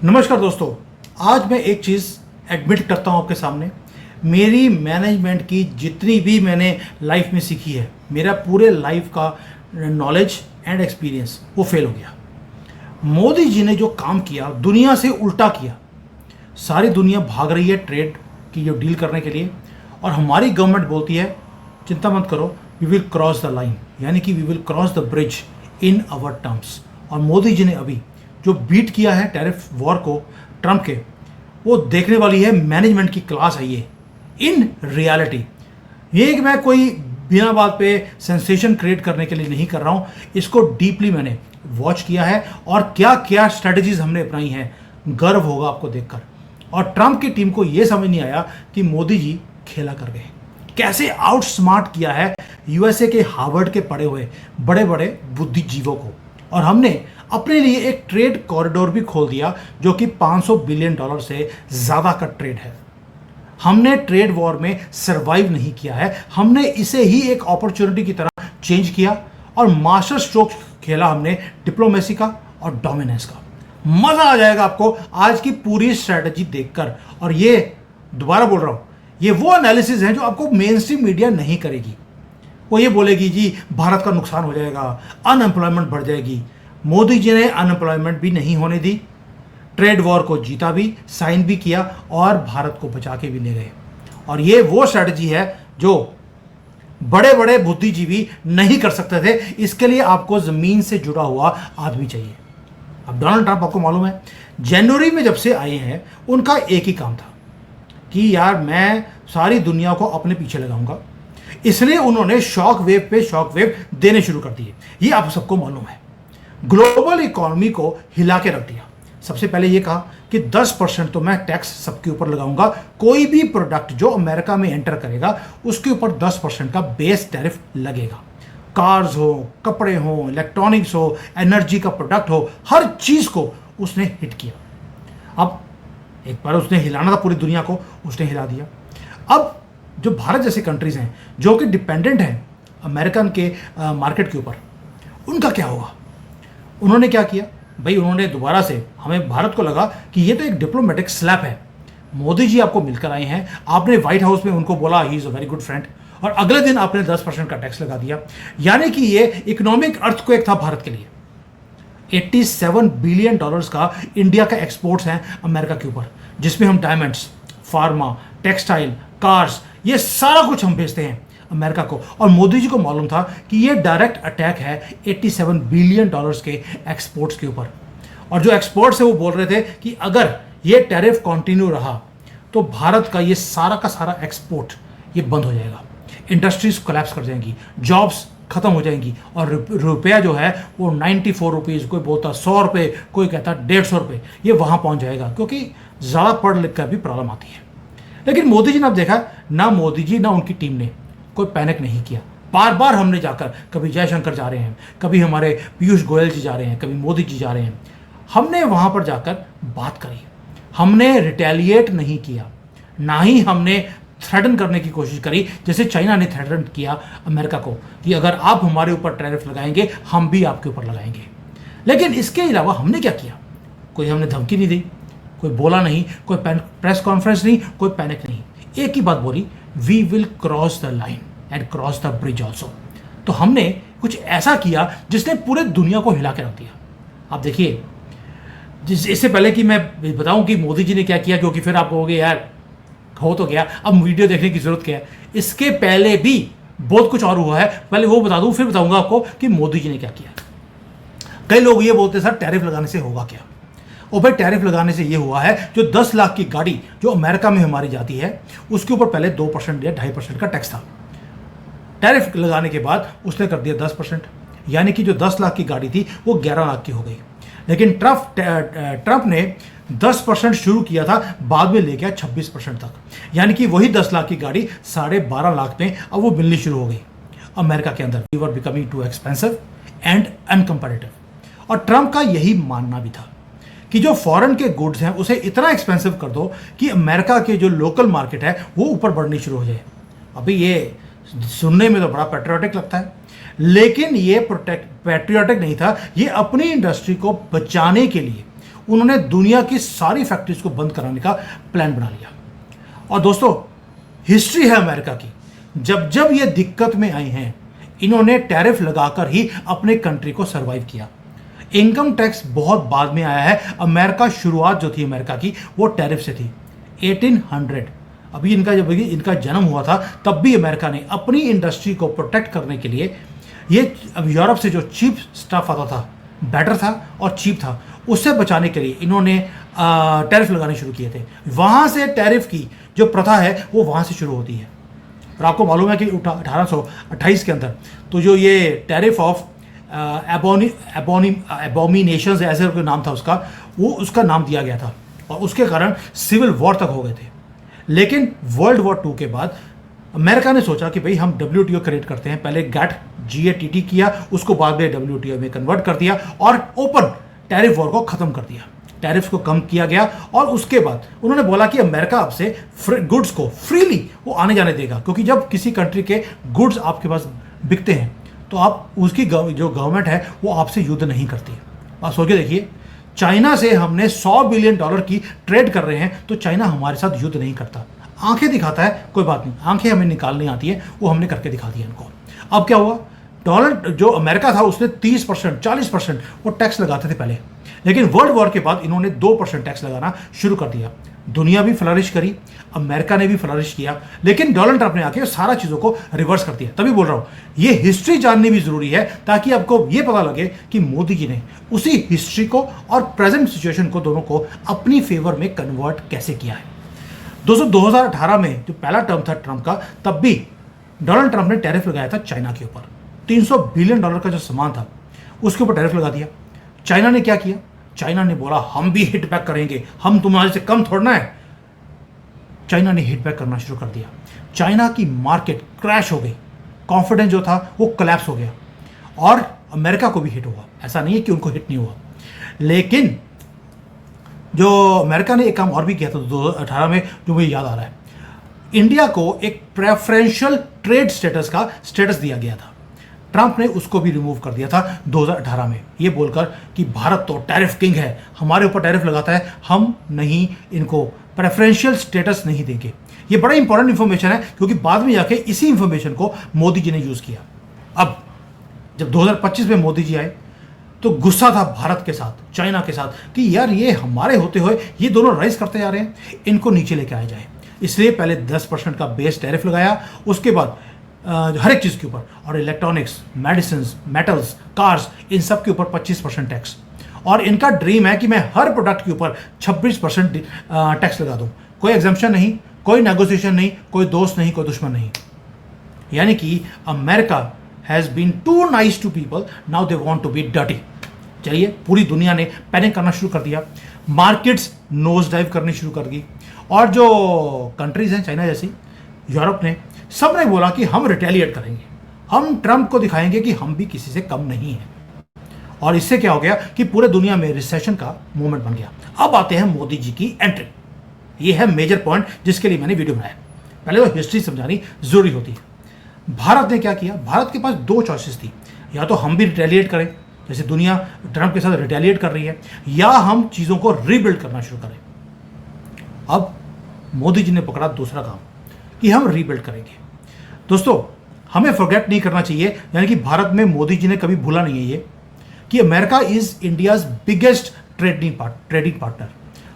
नमस्कार दोस्तों। आज मैं एक चीज़ एडमिट करता हूँ आपके सामने। मेरी मैनेजमेंट की जितनी भी मैंने लाइफ में सीखी है, मेरा पूरे लाइफ का नॉलेज एंड एक्सपीरियंस वो फेल हो गया। मोदी जी ने जो काम किया, दुनिया से उल्टा किया। सारी दुनिया भाग रही है ट्रेड की जो डील करने के लिए, और हमारी गवर्नमेंट बोलती है चिंता मत करो, we will cross the line, यानी कि we will cross the bridge in our terms. और मोदी जी ने अभी जो बीट किया है टैरिफ वॉर को ट्रंप के, वो देखने वाली है मैनेजमेंट की क्लास है ये इन रियलिटी। ये कि मैं कोई बिना बात पे सेंसेशन क्रिएट करने के लिए नहीं कर रहा हूँ, इसको डीपली मैंने वॉच किया है और क्या क्या स्ट्रेटजीज हमने अपनाई हैं, गर्व होगा आपको देखकर। और ट्रंप की टीम को ये समझ नहीं आया कि मोदी जी खेला कर गए, कैसे आउट स्मार्ट किया है यूएसए के हार्वर्ड के पढ़े हुए बड़े बड़े बुद्धिजीवों को। और हमने अपने लिए एक ट्रेड कॉरिडोर भी खोल दिया जो कि $500 बिलियन से ज़्यादा का ट्रेड है। हमने ट्रेड वॉर में सरवाइव नहीं किया है, हमने इसे ही एक अपॉर्चुनिटी की तरह चेंज किया और मास्टर स्ट्रोक खेला हमने डिप्लोमेसी का और डोमिनेंस का। मज़ा आ जाएगा आपको आज की पूरी स्ट्रैटेजी देखकर। और ये दोबारा बोल रहा हूँ, ये वो एनालिसिस है जो आपको मेन स्ट्रीम मीडिया नहीं करेगी। वो ये बोलेगी जी भारत का नुकसान हो जाएगा, अनएम्प्लॉयमेंट बढ़ जाएगी। मोदी जी ने अनएम्प्लॉयमेंट भी नहीं होने दी, ट्रेड वॉर को जीता भी, साइन भी किया और भारत को बचा के भी ले गए। और ये वो स्ट्रैटेजी है जो बड़े बड़े बुद्धिजीवी नहीं कर सकते थे। इसके लिए आपको जमीन से जुड़ा हुआ आदमी चाहिए। अब डोनाल्ड ट्रंप आपको मालूम है, जनवरी में जब से आए हैं उनका एक ही काम था कि यार मैं सारी दुनिया को अपने पीछे लगाऊंगा। इसलिए उन्होंने शॉक वेव पे शॉक वेव देने शुरू कर दिए। ये आप सबको मालूम है, ग्लोबल इकोनॉमी को हिला के रख दिया। सबसे पहले ये कहा कि 10% तो मैं टैक्स सबके ऊपर लगाऊंगा। कोई भी प्रोडक्ट जो अमेरिका में एंटर करेगा उसके ऊपर 10% का बेस टैरिफ लगेगा। कार्स हो, कपड़े हो, इलेक्ट्रॉनिक्स हो, एनर्जी का प्रोडक्ट हो, हर चीज़ को उसने हिट किया। अब एक बार उसने हिलाना था पूरी दुनिया को, उसने हिला दिया। अब जो भारत जैसे कंट्रीज हैं जो कि डिपेंडेंट हैं अमेरिकन के मार्केट के ऊपर, उनका क्या होगा? उन्होंने क्या किया भाई, उन्होंने दोबारा से, हमें भारत को लगा कि ये तो एक डिप्लोमेटिक स्लैप है। मोदी जी आपको मिलकर आए हैं, आपने व्हाइट हाउस में उनको बोला he is a very good friend, और अगले दिन आपने 10% का टैक्स लगा दिया। यानी कि ये इकोनॉमिक अर्थक्वेक था भारत के लिए। $87 बिलियन का इंडिया का एक्सपोर्ट्स हैं अमेरिका के ऊपर, जिसमें हम डायमंड्स, फार्मा, टेक्सटाइल, कार्स, ये सारा कुछ हम भेजते हैं अमेरिका को। और मोदी जी को मालूम था कि ये डायरेक्ट अटैक है $87 बिलियन के एक्सपोर्ट्स के ऊपर। और जो एक्सपोर्ट्स है वो बोल रहे थे कि अगर ये टैरिफ कंटिन्यू रहा तो भारत का ये सारा का सारा एक्सपोर्ट ये बंद हो जाएगा, इंडस्ट्रीज कोलैप्स कर जाएंगी, जॉब्स खत्म हो जाएंगी, और रुपया जो है वो 94 रुपीज़, कोई बोलता 100 रुपये, कोई कहता 150 रुपये, ये वहाँ पहुँच जाएगा, क्योंकि ज़्यादा पढ़ लिख कर भी प्रॉब्लम आती है। लेकिन मोदी जी ने अब देखा, ना मोदी जी ना उनकी टीम ने कोई पैनिक नहीं किया। बार बार हमने जाकर, कभी जयशंकर जा रहे हैं, कभी हमारे पीयूष गोयल जी जा रहे हैं, कभी मोदी जी जा रहे हैं, हमने वहाँ पर जाकर बात करी। हमने रिटेलिएट नहीं किया, ना ही हमने थ्रेटन करने की कोशिश करी जैसे चाइना ने थ्रेटन किया अमेरिका को कि अगर आप हमारे ऊपर टैरिफ लगाएंगे हम भी आपके ऊपर लगाएंगे। लेकिन इसके अलावा हमने क्या किया? कोई हमने धमकी नहीं दी, कोई बोला नहीं, कोई प्रेस कॉन्फ्रेंस नहीं, कोई पैनिक नहीं। एक ही बात बोली, we will cross the line and cross the bridge also. तो हमने कुछ ऐसा किया जिसने पूरे दुनिया को हिला के रख दिया। आप देखिए, इससे पहले कि मैं बताऊं कि मोदी जी ने क्या किया, क्योंकि फिर आप कहोगे यार हो तो गया, अब वीडियो देखने की जरूरत क्या है। इसके पहले भी बहुत कुछ और हुआ है, पहले वो बता दूं फिर बताऊंगा आपको कि मोदी जी ने क्या किया। कई लोग ये बोलते हैं सर टैरिफ लगाने से होगा क्या? और भाई टैरिफ लगाने से ये हुआ है, जो 10 लाख की गाड़ी जो अमेरिका में हमारी जाती है उसके ऊपर पहले 2% या 2.5% का टैक्स था। टैरिफ लगाने के बाद उसने कर दिया 10%, यानी कि जो 10 लाख की गाड़ी थी वो 11 लाख की हो गई। लेकिन ट्रंप ने 10% शुरू किया था, बाद में ले गया 26% तक, यानी कि वही 10 लाख की गाड़ी 12.5 लाख में अब वो मिलनी शुरू हो गई अमेरिका के अंदर। We were becoming too expensive and uncompetitive. और ट्रंप का यही मानना भी था कि जो फॉरेन के गुड्स हैं उसे इतना एक्सपेंसिव कर दो कि अमेरिका के जो लोकल मार्केट है वो ऊपर बढ़नी शुरू हो जाए। अभी ये सुनने में तो बड़ा पैट्रियोटिक लगता है, लेकिन ये पैट्रियोटिक नहीं था, ये अपनी इंडस्ट्री को बचाने के लिए उन्होंने दुनिया की सारी फैक्ट्रीज को बंद कराने का प्लान बना लिया। और दोस्तों, हिस्ट्री है अमेरिका की, जब जब ये दिक्कत में आई हैं, इन्होंने टैरिफ लगाकर ही अपने कंट्री को सरवाइव किया। इनकम टैक्स बहुत बाद में आया है। अमेरिका शुरुआत जो थी अमेरिका की, वो टैरिफ से थी 1800। अभी जब इनका जन्म हुआ था, तब भी अमेरिका ने अपनी इंडस्ट्री को प्रोटेक्ट करने के लिए, ये अब यूरोप से जो चीप स्टफ आता था, बेटर था और चीप था, उससे बचाने के लिए इन्होंने टैरिफ लगाने शुरू किए थे। वहाँ से टैरिफ की जो प्रथा है वो वहाँ से शुरू होती है। और आपको मालूम है कि 1828 के अंदर तो जो ये टैरिफ ऑफ एबोमिनेशंस ऐसे कोई नाम था उसका, वो उसका नाम दिया गया था और उसके कारण सिविल वॉर तक हो गए थे। लेकिन वर्ल्ड वॉर 2 के बाद अमेरिका ने सोचा कि भाई हम WTO क्रिएट करते हैं। पहले GATT किया, उसको बाद में WTO में कन्वर्ट कर दिया और ओपन टैरिफ वॉर को ख़त्म कर दिया। टैरिफ को कम किया गया और उसके बाद उन्होंने बोला कि अमेरिका आपसे गुड्स को फ्रीली वो आने जाने देगा, क्योंकि जब किसी कंट्री के गुड्स आपके पास बिकते हैं तो आप उसकी जो गवर्नमेंट है वो आपसे युद्ध नहीं करती। आप सोच के देखिए, चाइना से हमने $100 बिलियन की ट्रेड कर रहे हैं, तो चाइना हमारे साथ युद्ध नहीं करता, आंखें दिखाता है, कोई बात नहीं, आंखें हमें निकालनी आती है, वो हमने करके दिखा दिया इनको। अब क्या हुआ, डॉलर जो अमेरिका था उसने 30% 40% वो टैक्स लगाते थे पहले, लेकिन वर्ल्ड वॉर के बाद इन्होंने 2% टैक्स लगाना शुरू कर दिया। दुनिया भी फ्लरिश करी, अमेरिका ने भी फ्लरिश किया, लेकिन डोनाल्ड ट्रंप ने आके सारा चीज़ों को रिवर्स कर दिया। तभी बोल रहा हूँ, ये हिस्ट्री जाननी भी ज़रूरी है, ताकि आपको ये पता लगे कि मोदी जी ने उसी हिस्ट्री को और प्रेजेंट सिचुएशन को दोनों को अपनी फेवर में कन्वर्ट कैसे किया है। दोस्तों, 2018 में जो पहला टर्म था ट्रंप का, तब भी डोनाल्ड ट्रंप ने टैरिफ लगाया था चाइना के ऊपर। $300 बिलियन का जो सामान था उसके ऊपर टैरिफ लगा दिया। चाइना ने क्या किया, चाइना ने बोला हम भी हिट बैक करेंगे, हम तुम्हारे से कम थोड़ना है। चाइना ने हिट बैक करना शुरू कर दिया। चाइना की मार्केट क्रैश हो गई, कॉन्फिडेंस जो था वो कोलैप्स हो गया और अमेरिका को भी हिट हुआ। ऐसा नहीं है कि उनको हिट नहीं हुआ, लेकिन जो अमेरिका ने एक काम और भी किया था 2018 में, जो मुझे याद आ रहा है, इंडिया को एक प्रेफरेंशियल ट्रेड स्टेटस का स्टेटस दिया गया था। ट्रंप ने उसको भी रिमूव कर दिया था 2018 में, ये बोलकर कि भारत तो टैरिफ किंग है, हमारे ऊपर टैरिफ लगाता है, हम नहीं इनको प्रेफरेंशियल स्टेटस नहीं देंगे। ये बड़ा इंपॉर्टेंट इंफॉर्मेशन है, क्योंकि बाद में जाके इसी इंफॉर्मेशन को मोदी जी ने यूज़ किया। अब जब 2025 में मोदी जी आए तो गुस्सा था भारत के साथ, चाइना के साथ, कि यार ये हमारे होते हुए ये दोनों राइज करते जा रहे हैं, इनको नीचे लेके आया जाए। इसलिए पहले 10% का बेस टैरिफ लगाया, उसके बाद हर एक चीज़ के ऊपर, और इलेक्ट्रॉनिक्स, मेडिसिन, मेटल्स, कार्स, इन सब के ऊपर 25% टैक्स। और इनका ड्रीम है कि मैं हर प्रोडक्ट के ऊपर 26% टैक्स लगा दूं। कोई एग्जाम्पशन नहीं, कोई नेगोशिएशन नहीं, कोई दोस्त नहीं, कोई दुश्मन नहीं। यानी कि America has been too nice to people, now they want to be dirty. चलिए, पूरी दुनिया ने पैनिक करना शुरू कर दिया, मार्केट्स नोज डाइव करनी शुरू कर दी, और जो कंट्रीज हैं चाइना जैसी, यूरोप ने, सब ने बोला कि हम रिटेलिएट करेंगे, हम ट्रंप को दिखाएंगे कि हम भी किसी से कम नहीं हैं। और इससे क्या हो गया कि पूरे दुनिया में रिसेशन का मूवमेंट बन गया। अब आते हैं मोदी जी की एंट्री। ये है मेजर पॉइंट जिसके लिए मैंने वीडियो बनाया। पहले तो हिस्ट्री समझानी जरूरी होती है। भारत ने क्या किया, भारत के पास 2 चॉइसेस थी, या तो हम भी रिटेलिएट करें, जैसे दुनिया ट्रंप के साथ रिटेलिएट कर रही है, या हम चीज़ों को रीबिल्ड करना शुरू करें। अब मोदी जी ने पकड़ा दूसरा काम कि हम रीबिल्ड करेंगे। दोस्तों, हमें फॉरगेट नहीं करना चाहिए, यानी कि भारत में मोदी जी ने कभी भूला नहीं है ये, कि America is India's biggest trading partner.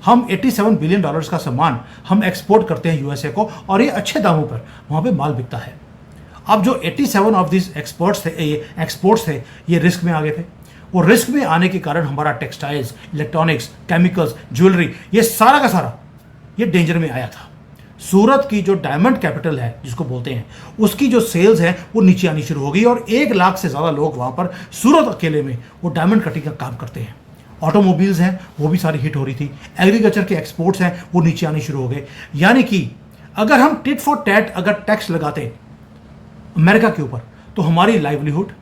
हम $87 बिलियन का सामान हम एक्सपोर्ट करते हैं यूएसए को, और ये अच्छे दामों पर वहाँ पे माल बिकता है। अब जो 87 ऑफ दिस एक्सपोर्ट्स थे, ये रिस्क में आ गए थे। वो रिस्क में आने के कारण हमारा टेक्सटाइल्स, इलेक्ट्रॉनिक्स, केमिकल्स, ज्वेलरी, ये सारा का सारा ये डेंजर में आया था। सूरत की जो डायमंड कैपिटल है जिसको बोलते हैं, उसकी जो सेल्स है वो नीचे आनी शुरू हो गई, और 1 लाख से ज़्यादा लोग वहाँ पर सूरत अकेले में वो डायमंड कटिंग का काम करते हैं। ऑटोमोबाइल्स हैं वो भी सारी हिट हो रही थी, एग्रीकल्चर के एक्सपोर्ट्स हैं वो नीचे आने शुरू हो गए। यानी कि अगर हम टिट फॉर टैट अगर टैक्स लगाते अमेरिका के ऊपर, तो हमारी लाइवलीहुड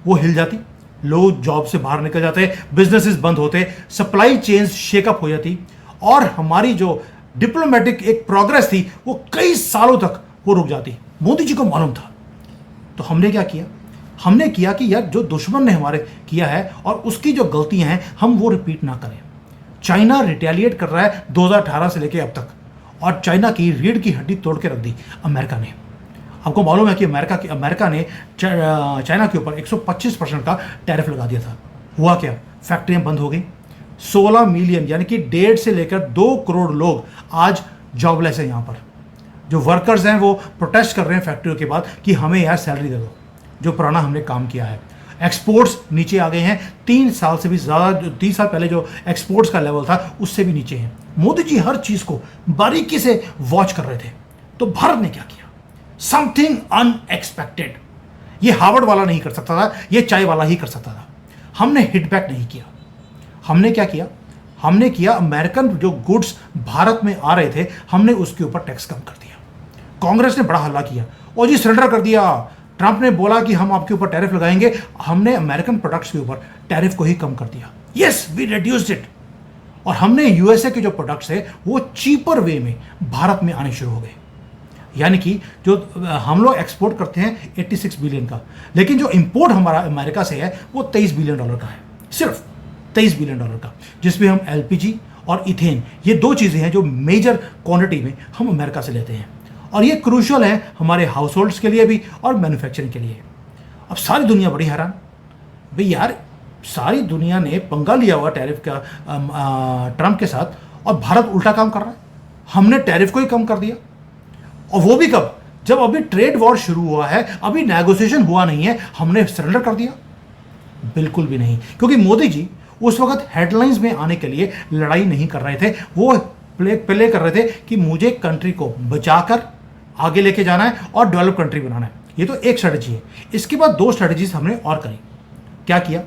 वो हिल जाती, लोग जॉब से बाहर निकल जाते, बिजनेसेस बंद होते, सप्लाई चेन्स शेकअप हो जाती, और हमारी जो डिप्लोमेटिक एक प्रोग्रेस थी वो कई सालों तक वो रुक जाती। मोदी जी को मालूम था, तो हमने क्या किया, हमने किया कि यार जो दुश्मन ने हमारे किया है और उसकी जो गलतियां हैं हम वो रिपीट ना करें। चाइना रिटेलिएट कर रहा है 2018 से लेकर अब तक, और चाइना की रीढ़ की हड्डी तोड़ के रख दी अमेरिका ने। आपको मालूम है कि अमेरिका ने चाइना के ऊपर 125% का टैरिफ लगा दिया था। हुआ क्या? फैक्ट्रियां बंद हो गई। 16 मिलियन यानी कि 1.5 से लेकर 2 करोड़ लोग आज जॉबलेस हैं। यहाँ पर जो वर्कर्स हैं वो प्रोटेस्ट कर रहे हैं फैक्ट्रियों के बाद कि हमें यार सैलरी दे दो, जो पुराना हमने काम किया है। एक्सपोर्ट्स नीचे आ गए हैं, 3 साल से भी ज़्यादा, 3 साल पहले जो एक्सपोर्ट्स का लेवल था उससे भी नीचे हैं। मोदी जी हर चीज़ को बारीकी से वॉच कर रहे थे। तो भारत ने क्या किया? Something unexpected. ये हार्वर्ड वाला नहीं कर सकता था, ये चाय वाला ही कर सकता था। हमने हिट बैक नहीं किया। हमने क्या किया? हमने किया अमेरिकन जो गुड्स भारत में आ रहे थे, हमने उसके ऊपर टैक्स कम कर दिया। कांग्रेस ने बड़ा हल्ला किया और जी सरेंडर कर दिया। ट्रंप ने बोला कि हम आपके ऊपर टैरिफ लगाएंगे। हमने अमेरिकन प्रोडक्ट्स के ऊपर टैरिफ को ही कम कर दिया। Yes, we reduced it. और हमने यूएसए के जो प्रोडक्ट्स है वो चीपर वे में भारत में आने शुरू हो गए। यानी कि जो हम लोग एक्सपोर्ट करते हैं 86 बिलियन का, लेकिन जो इंपोर्ट हमारा अमेरिका से है वो $23 बिलियन का है, सिर्फ $23 बिलियन का, जिसमें हम एलपीजी और इथेन, ये 2 चीज़ें हैं जो मेजर क्वांटिटी में हम अमेरिका से लेते हैं। और ये क्रूशियल है हमारे हाउस होल्ड्स के लिए भी और मैन्युफैक्चरिंग के लिए। अब सारी दुनिया बड़ी हैरान, भाई यार सारी दुनिया ने पंगा लिया हुआ टैरिफ का ट्रंप के साथ, और भारत उल्टा काम कर रहा है। हमने टैरिफ को ही कम कर दिया, और वो भी कब? जब अभी ट्रेड वॉर शुरू हुआ है, अभी नेगोशिएशन हुआ नहीं है, हमने सरेंडर कर दिया? बिल्कुल भी नहीं, क्योंकि मोदी जी उस वक्त हेडलाइंस में आने के लिए लड़ाई नहीं कर रहे थे। वो प्ले कर रहे थे कि मुझे कंट्री को बचाकर आगे लेके जाना है और डेवलप कंट्री बनाना है। ये तो एक स्ट्रेटजी है। इसके बाद 2 स्ट्रेटजीज हमने और करी। क्या किया?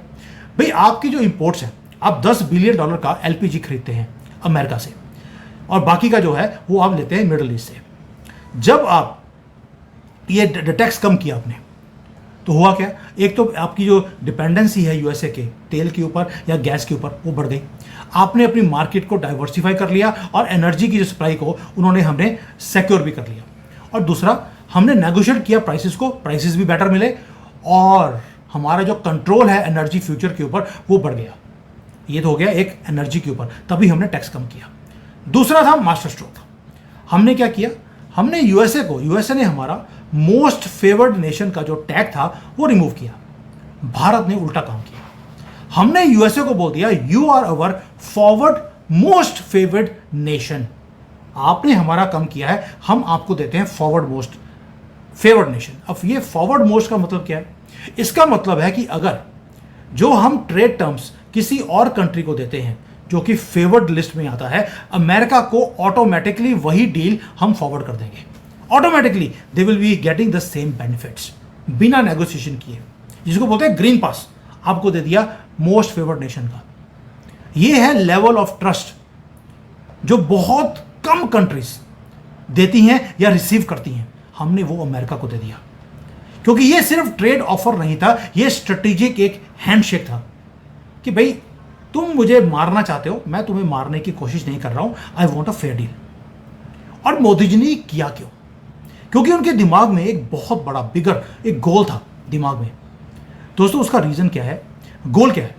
भाई आपकी जो इंपोर्ट्स हैं, आप $10 बिलियन का एलपीजी खरीदते हैं अमेरिका से, और बाकी का जो है वो आप लेते हैं मिडल ईस्ट से। जब आप ये टैक्स कम किया आपने, तो हुआ क्या? एक तो आपकी जो डिपेंडेंसी है यूएसए के तेल के ऊपर या गैस के ऊपर वो बढ़ गई। आपने अपनी मार्केट को डाइवर्सिफाई कर लिया, और एनर्जी की जो सप्लाई को हमने सिक्योर भी कर लिया। और दूसरा, हमने नेगोशिएट किया प्राइसेस को, प्राइसेस भी बेटर मिले, और हमारा जो कंट्रोल है एनर्जी फ्यूचर के ऊपर वो बढ़ गया। ये तो हो गया एक एनर्जी के ऊपर, तभी हमने टैक्स कम किया। दूसरा था मास्टर स्ट्रोक। हमने क्या किया? हमने यूएसए ने हमारा मोस्ट फेवर्ड नेशन का जो टैग था वो रिमूव किया। भारत ने उल्टा काम किया। हमने यूएसए को बोल दिया you are our forward most favoured nation. आपने हमारा कम किया है, हम आपको देते हैं फॉरवर्ड मोस्ट फेवर्ड नेशन। अब ये फॉरवर्ड मोस्ट का मतलब क्या है? इसका मतलब है कि अगर जो हम ट्रेड टर्म्स किसी और कंट्री को देते हैं जो कि फेवर्ड लिस्ट में आता है, अमेरिका को ऑटोमेटिकली वही डील हम फॉरवर्ड कर देंगे। Automatically they will be getting the same benefits, बिना नेगोशिएशन किए, जिसको बोलते हैं ग्रीन पास। आपको दे दिया मोस्ट फेवर्ड नेशन का। ये है लेवल ऑफ ट्रस्ट जो बहुत कम कंट्रीज देती हैं या रिसीव करती हैं। हमने वो अमेरिका को दे दिया, क्योंकि ये सिर्फ ट्रेड ऑफर नहीं था, ये स्ट्रेटेजिक एक हैंडशेक था कि भाई तुम मुझे मारना चाहते हो, मैं तुम्हें मारने की कोशिश नहीं कर रहा हूं, I want a fair deal. और मोदी जी ने किया क्यों? क्योंकि उनके दिमाग में एक बहुत बड़ा बिगर एक गोल था दिमाग में। दोस्तों उसका रीजन क्या है, गोल क्या है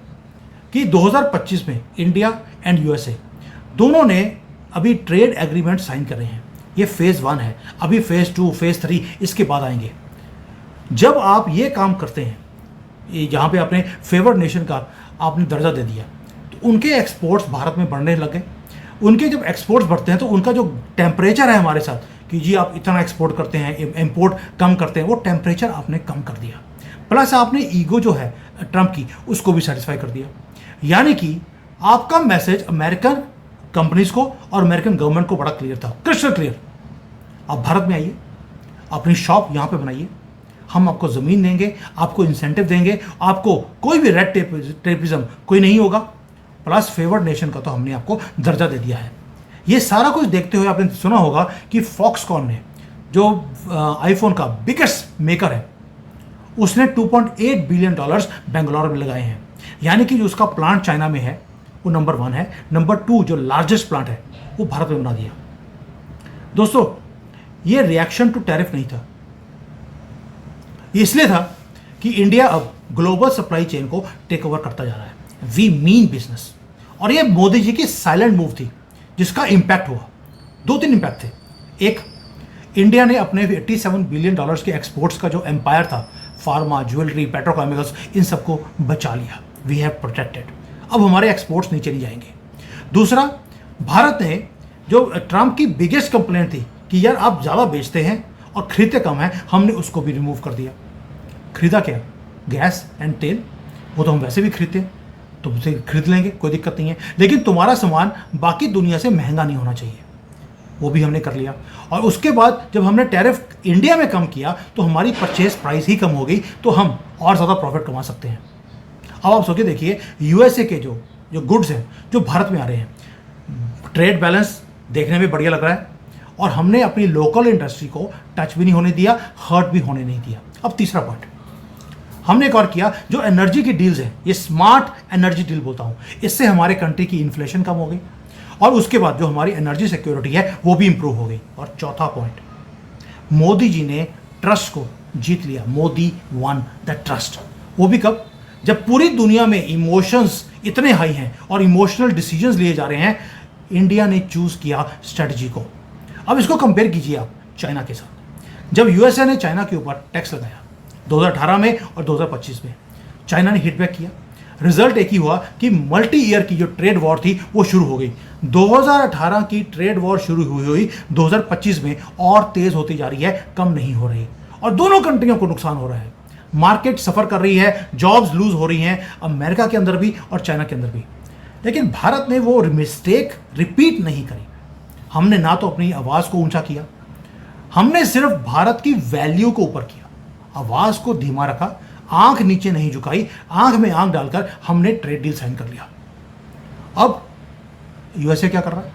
कि 2025 में इंडिया एंड यूएसए दोनों ने अभी ट्रेड एग्रीमेंट साइन कर रहे हैं। ये फेज 1 है, अभी फेज 2 फेज 3 इसके बाद आएंगे। जब आप ये काम करते हैं, जहाँ पे आपने फेवर्ड नेशन का आपने दर्जा दे दिया, तो उनके एक्सपोर्ट्स भारत में बढ़ने लगे। उनके जब एक्सपोर्ट्स बढ़ते हैं तो उनका जो टेम्परेचर है हमारे साथ कि जी आप इतना एक्सपोर्ट करते हैं, इंपोर्ट कम करते हैं, वो टेम्परेचर आपने कम कर दिया। प्लस आपने ईगो जो है ट्रंप की उसको भी सेटिस्फाई कर दिया। यानी कि आपका मैसेज अमेरिकन कंपनीज को और अमेरिकन गवर्नमेंट को बड़ा क्लियर था, क्रिस्टल क्लियर। आप भारत में आइए, अपनी शॉप यहाँ पे बनाइए, हम आपको ज़मीन देंगे, आपको इंसेंटिव देंगे, आपको कोई भी रेड टेपिज्म कोई नहीं होगा। प्लस फेवर्ड नेशन का तो हमने आपको दर्जा दे दिया है। ये सारा कुछ देखते हुए आपने सुना होगा कि फॉक्सकॉन ने, जो आईफोन का बिगेस्ट मेकर है, उसने $2.8 बिलियन बेंगलोर में लगाए हैं। यानी कि जो उसका प्लांट चाइना में है वो नंबर 1 है, नंबर 2 जो लार्जेस्ट प्लांट है वो भारत में बना दिया। दोस्तों ये रिएक्शन टू टैरिफ नहीं था, ये इसलिए था कि इंडिया अब ग्लोबल सप्लाई चेन को टेक ओवर करता जा रहा है। वी मीन बिजनेस, और ये मोदी जी की साइलेंट मूव थी जिसका इम्पैक्ट हुआ। 2-3 इम्पैक्ट थे। एक, इंडिया ने अपने $87 बिलियन के एक्सपोर्ट्स का जो एम्पायर था, फार्मा, ज्वेलरी, पेट्रोकेमिकल्स, इन सबको बचा लिया। We have protected. अब हमारे एक्सपोर्ट्स नीचे नहीं जाएंगे। दूसरा, भारत ने, जो ट्रम्प की बिगेस्ट कंप्लेंट थी कि यार आप ज़्यादा बेचते हैं और खरीदते कम हैं, हमने उसको भी रिमूव कर दिया। खरीदा क्या? गैस एंड तेल, वो तो हम वैसे भी खरीदते हैं, तो उसे खरीद लेंगे, कोई दिक्कत नहीं है, लेकिन तुम्हारा सामान बाकी दुनिया से महंगा नहीं होना चाहिए, वो भी हमने कर लिया। और उसके बाद जब हमने टैरिफ इंडिया में कम किया तो हमारी परचेज प्राइस ही कम हो गई, तो हम और ज़्यादा प्रॉफिट कमा सकते हैं। अब आप सोचिए, देखिए यूएसए के जो गुड्स हैं जो भारत में आ रहे हैं, ट्रेड बैलेंस देखने में बढ़िया लग रहा है और हमने अपनी लोकल इंडस्ट्री को टच भी नहीं होने दिया, हर्ट भी होने नहीं दिया। अब तीसरा पॉइंट हमने एक और किया, जो एनर्जी की डील्स हैं, ये स्मार्ट एनर्जी डील बोलता हूँ, इससे हमारे कंट्री की इन्फ्लेशन कम हो गई और उसके बाद जो हमारी एनर्जी सिक्योरिटी है वो भी इंप्रूव हो गई। और चौथा पॉइंट, मोदी जी ने ट्रस्ट को जीत लिया। Modi one the trust. वो भी कब? जब पूरी दुनिया में इमोशंस इतने हाई हैं और इमोशनल डिसीजंस लिए जा रहे हैं, इंडिया ने चूज किया स्ट्रेटजी को। अब इसको कंपेयर कीजिए आप चाइना के साथ। जब यूएसए ने चाइना के ऊपर टैक्स लगाया 2018 में और 2025 में, चाइना ने हिट बैक किया। रिजल्ट एक ही हुआ कि मल्टी ईयर की जो ट्रेड वॉर थी वो शुरू हो गई। 2018 की ट्रेड वॉर शुरू हुई हुई 2025 में और तेज होती जा रही है, कम नहीं हो रही, और दोनों कंट्रियों को नुकसान हो रहा है। मार्केट सफर कर रही है, जॉब्स लूज हो रही हैं, अमेरिका के अंदर भी और चाइना के अंदर भी। लेकिन भारत ने वो मिस्टेक रिपीट नहीं करी। हमने ना तो अपनी आवाज़ को ऊंचा किया, हमने सिर्फ भारत की वैल्यू को ऊपर किया, आवाज़ को धीमा रखा, आंख नीचे नहीं झुकाई, आंख में आंख डालकर हमने ट्रेड डील साइन कर लिया। अब यूएसए क्या कर रहा है?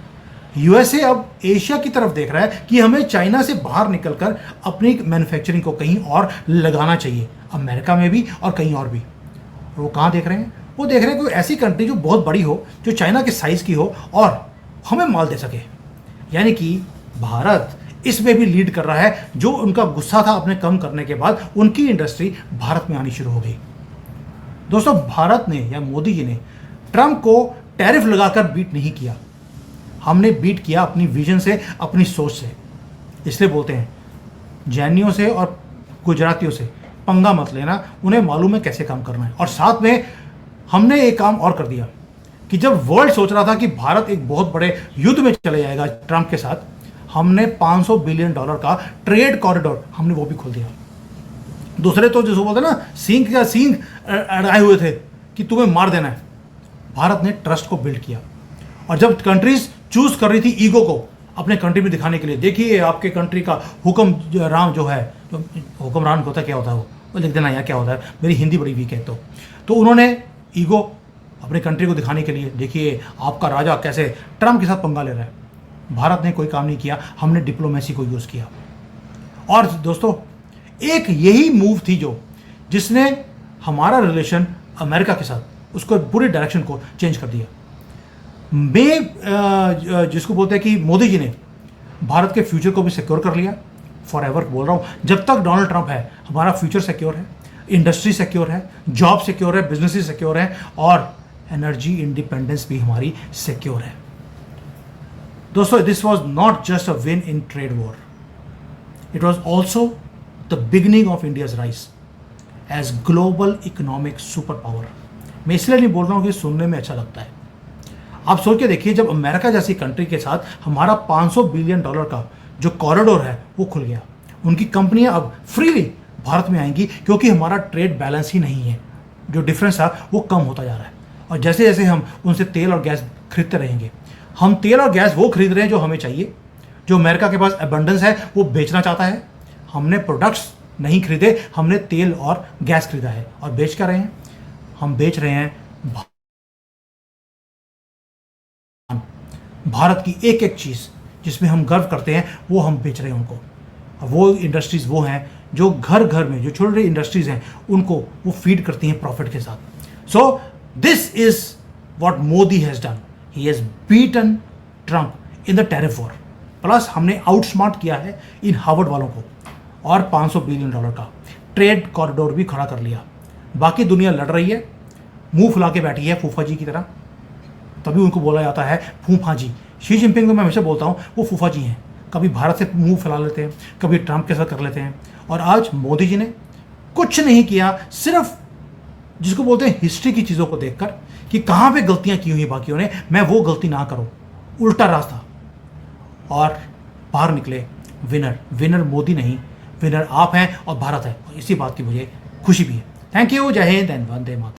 यूएसए अब एशिया की तरफ देख रहा है कि हमें चाइना से बाहर निकलकर अपनी मैन्युफैक्चरिंग को कहीं और लगाना चाहिए, अमेरिका में भी और कहीं और भी। और वो कहाँ देख रहे हैं? वो देख रहे हैं कोई ऐसी कंट्री जो बहुत बड़ी हो, जो चाइना के साइज़ की हो और हमें माल दे सके। यानी कि भारत इसमें भी लीड कर रहा है। जो उनका गुस्सा था अपने कम करने के बाद, उनकी इंडस्ट्री भारत में आनी शुरू हो गई। दोस्तों, भारत ने या मोदी जी ने ट्रम्प को टैरिफ लगाकर बीट नहीं किया, हमने बीट किया अपनी विजन से, अपनी सोच से। इसलिए बोलते हैं, जैनियों से और गुजरातियों से पंगा मत लेना, उन्हें मालूम है कैसे काम करना है। और साथ में हमने एक काम और कर दिया कि जब वर्ल्ड सोच रहा था कि भारत एक बहुत बड़े युद्ध में चले जाएगा ट्रम्प के साथ, हमने $500 बिलियन का ट्रेड कॉरिडोर हमने वो भी खोल दिया। दूसरे तो जैसे बोलते ना, सींग का सींग अड़ाए हुए थे कि तुम्हें मार देना है। भारत ने ट्रस्ट को बिल्ड किया। और जब कंट्रीज चूज कर रही थी ईगो को अपने कंट्री में दिखाने के लिए, देखिए आपके कंट्री का हुक्म राम जो है, तो हुक्मरान होता क्या होता है वो लिख देना, या क्या होता है, मेरी हिंदी बड़ी वीक है। तो उन्होंने ईगो अपने कंट्री को दिखाने के लिए, देखिए आपका राजा कैसे ट्रम्प के साथ पंगा ले रहा है। भारत ने कोई काम नहीं किया, हमने डिप्लोमेसी को यूज़ किया। और दोस्तों, एक यही मूव थी जिसने हमारा रिलेशन अमेरिका के साथ, उसको पूरी डायरेक्शन को चेंज कर दिया। जिसको बोलते हैं कि मोदी जी ने भारत के फ्यूचर को भी सिक्योर कर लिया। फॉर एवर बोल रहा हूँ, जब तक डोनाल्ड ट्रंप है, हमारा फ्यूचर सिक्योर है, इंडस्ट्री सिक्योर है, जॉब सिक्योर है, बिजनेस सिक्योर है, और एनर्जी इंडिपेंडेंस भी हमारी सिक्योर है। दोस्तों, this was not just a win in trade war, it was also the beginning of India's rise as global economic super power. मैं इसलिए नहीं बोल रहा हूँ कि सुनने में अच्छा लगता है। आप सोच के देखिए, जब अमेरिका जैसी कंट्री के साथ हमारा $500 बिलियन का जो कॉरिडोर है वो खुल गया, उनकी कंपनियां अब फ्रीली भारत में आएंगी, क्योंकि हमारा ट्रेड बैलेंस ही नहीं है, जो डिफरेंस था वो कम होता जा रहा है। और जैसे जैसे हम उनसे तेल और गैस खरीदते रहेंगे, हम तेल और गैस वो खरीद रहे हैं जो हमें चाहिए, जो अमेरिका के पास एबंडेंस है वो बेचना चाहता है। हमने प्रोडक्ट्स नहीं खरीदे, हमने तेल और गैस खरीदा है। और बेच क्या रहे हैं? हम बेच रहे हैं भारत की एक एक चीज़ जिसमें हम गर्व करते हैं, वो हम बेच रहे हैं उनको। वो इंडस्ट्रीज़ वो हैं जो घर घर में, जो छोटी छोटी इंडस्ट्रीज़ हैं, उनको वो फीड करती हैं प्रॉफिट के साथ। So this is what Modi has done, he has beaten Trump in the tariff war. Plus हमने आउटस्मार्ट किया है इन हार्वर्ड वालों को, और $500 बिलियन का ट्रेड कॉरिडोर भी खड़ा कर लिया। बाकी दुनिया लड़ रही है, मुंह फुला के बैठी है फूफा जी की तरह, तभी उनको बोला जाता है फूफा जी। शी जिनपिंग को मैं हमेशा बोलता हूँ वो फूफा जी हैं। कभी भारत से मुंह फैला लेते हैं, कभी ट्रंप के साथ कर लेते हैं, और आज मोदी जी ने कुछ नहीं किया, सिर्फ जिसको बोलते हैं हिस्ट्री की चीज़ों को देखकर कि कहाँ पे गलतियाँ की हुई बाकियों ने, मैं वो गलती ना करूँ, उल्टा रास्ता, और बाहर निकले विनर। विनर मोदी नहीं, विनर आप हैं और भारत है, और इसी बात की मुझे खुशी भी है। थैंक यू, जय हिंद एंड वंदे मातरम।